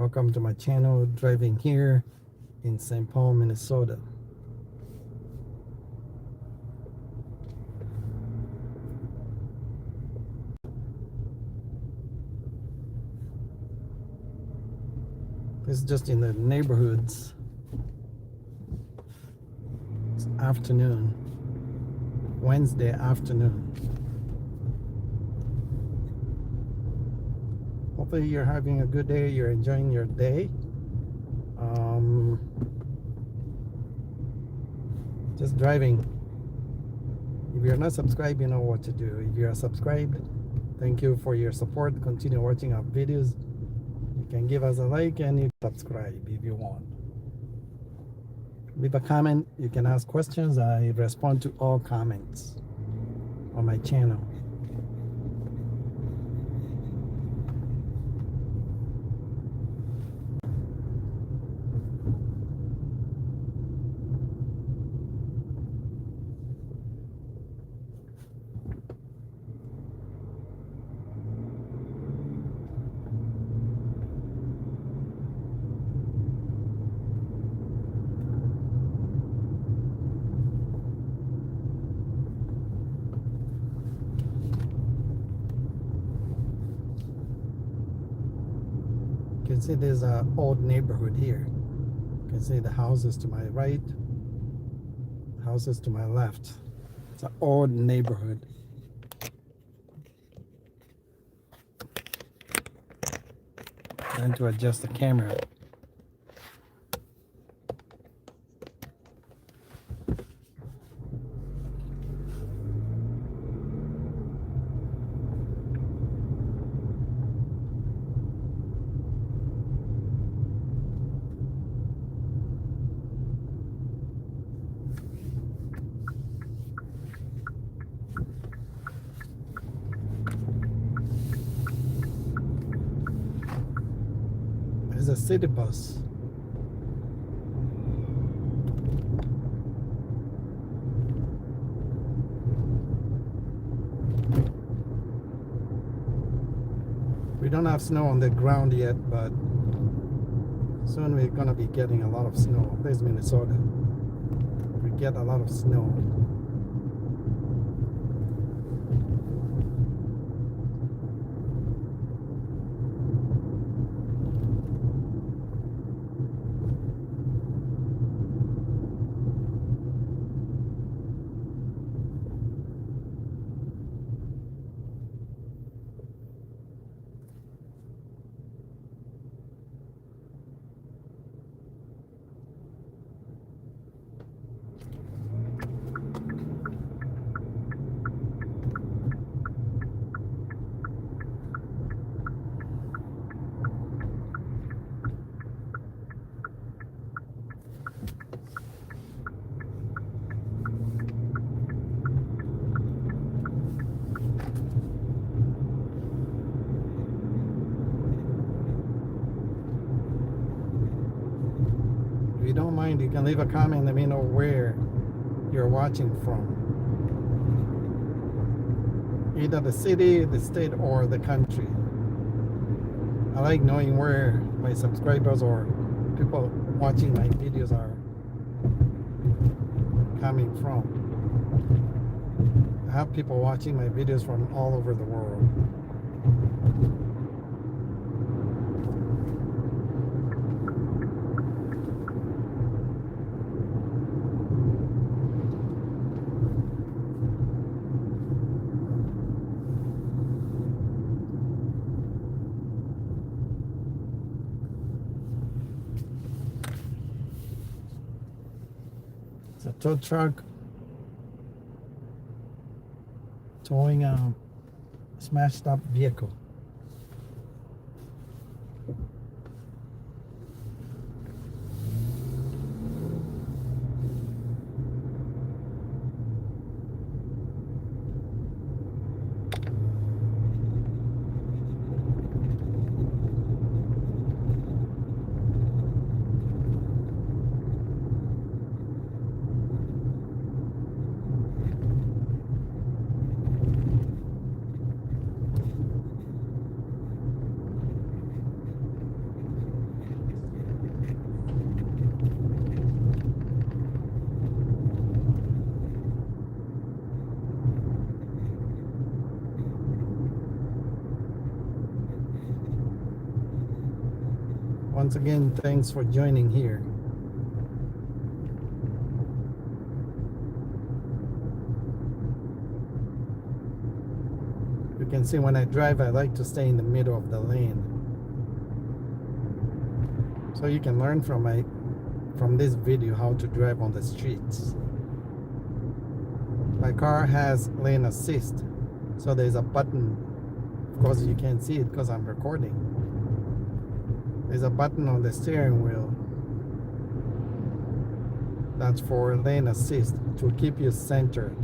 Welcome to my channel, driving here in St. Paul, Minnesota. This is just in the neighborhoods. It's afternoon, Wednesday afternoon. Hopefully you're having a good day, you're enjoying your day. Just driving. If you're not subscribed, you know what to do. If you are subscribed, thank you for your support. Continue watching our videos. You can give us a like and you subscribe if you want. Leave a comment. You can ask questions. I respond to all comments on my channel. You can see there's an old neighborhood here. You can see the houses to my right, houses to my left. It's an old neighborhood. Trying to adjust the camera. There's a city bus. We don't have snow on the ground yet, but soon we're gonna be getting a lot of snow. There's Minnesota. We get a lot of snow. If you don't mind, you can leave a comment and let me know where you're watching from. Either the city, the state, or the country. I like knowing where my subscribers or people watching my videos are coming from. I have people watching my videos from all over the world. It's a tow truck towing a smashed up vehicle. Once again, thanks for joining here. You can see when I drive, I like to stay in the middle of the lane. So you can learn from this video how to drive on the streets. My car has lane assist, so there's a button. Of course you can't see it because I'm recording. There's a button on the steering wheel that's for lane assist to keep you centered.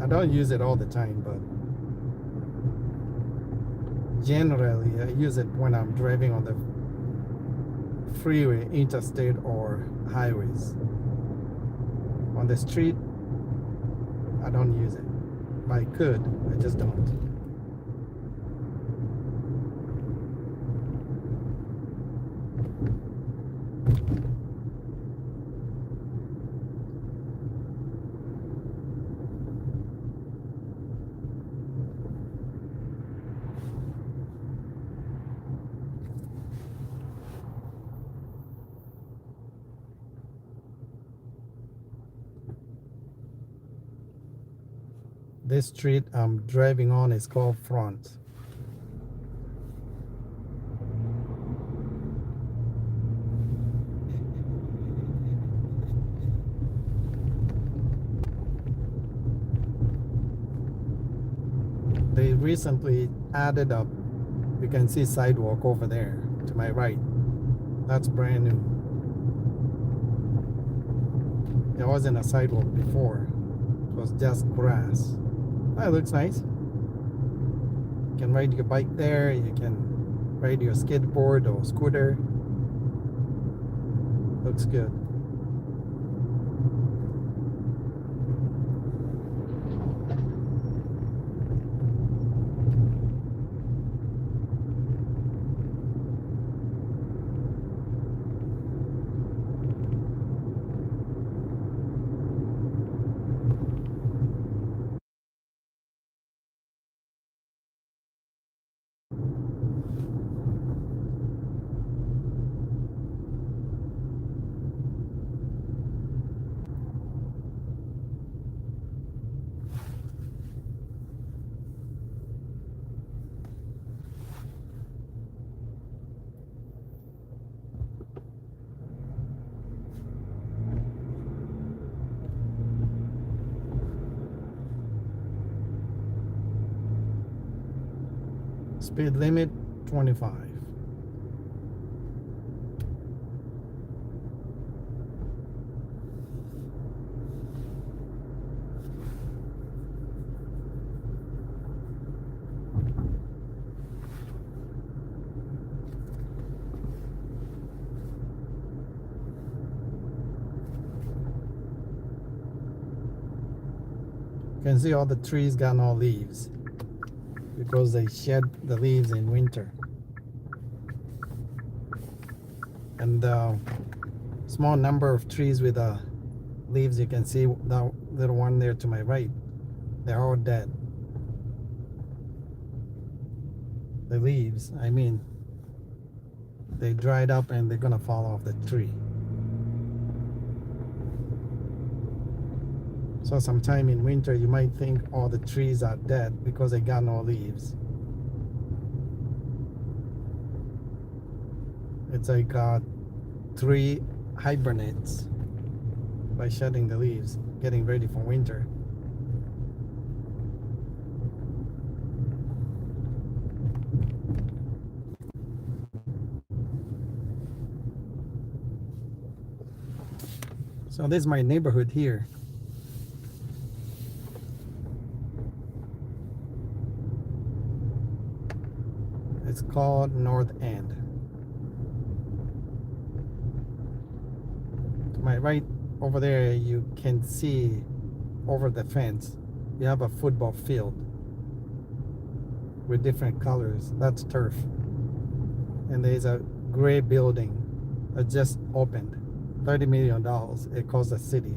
I don't use it all the time, but generally I use it when I'm driving on the freeway, interstate, or highways. On the street, I don't use it. I could, I just don't. This street I'm driving on is called Front. They recently added up, you can see sidewalk over there to my right. That's brand new. There wasn't a sidewalk before. It was just grass. That looks nice. You can ride your bike there. You can ride your skateboard or scooter. Looks good. Speed limit 25. You can see all the trees got no leaves because they shed the leaves in winter. And the small number of trees with leaves, you can see the little one there to my right, they're all dead. The leaves, I mean, they dried up and they're gonna fall off the tree. So sometime in winter you might think all the trees are dead because they got no leaves. It's like tree hibernates by shedding the leaves, getting ready for winter. So this is my neighborhood here. It's called North End. To my right over there, you can see over the fence, you have a football field with different colors. That's turf. And there's a gray building that just opened. $30 million it cost the city.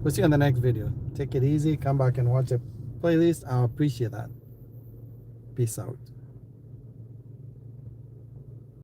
We'll see you on the next video. Take it easy. Come back and watch the playlist. I'll appreciate that. Peace out.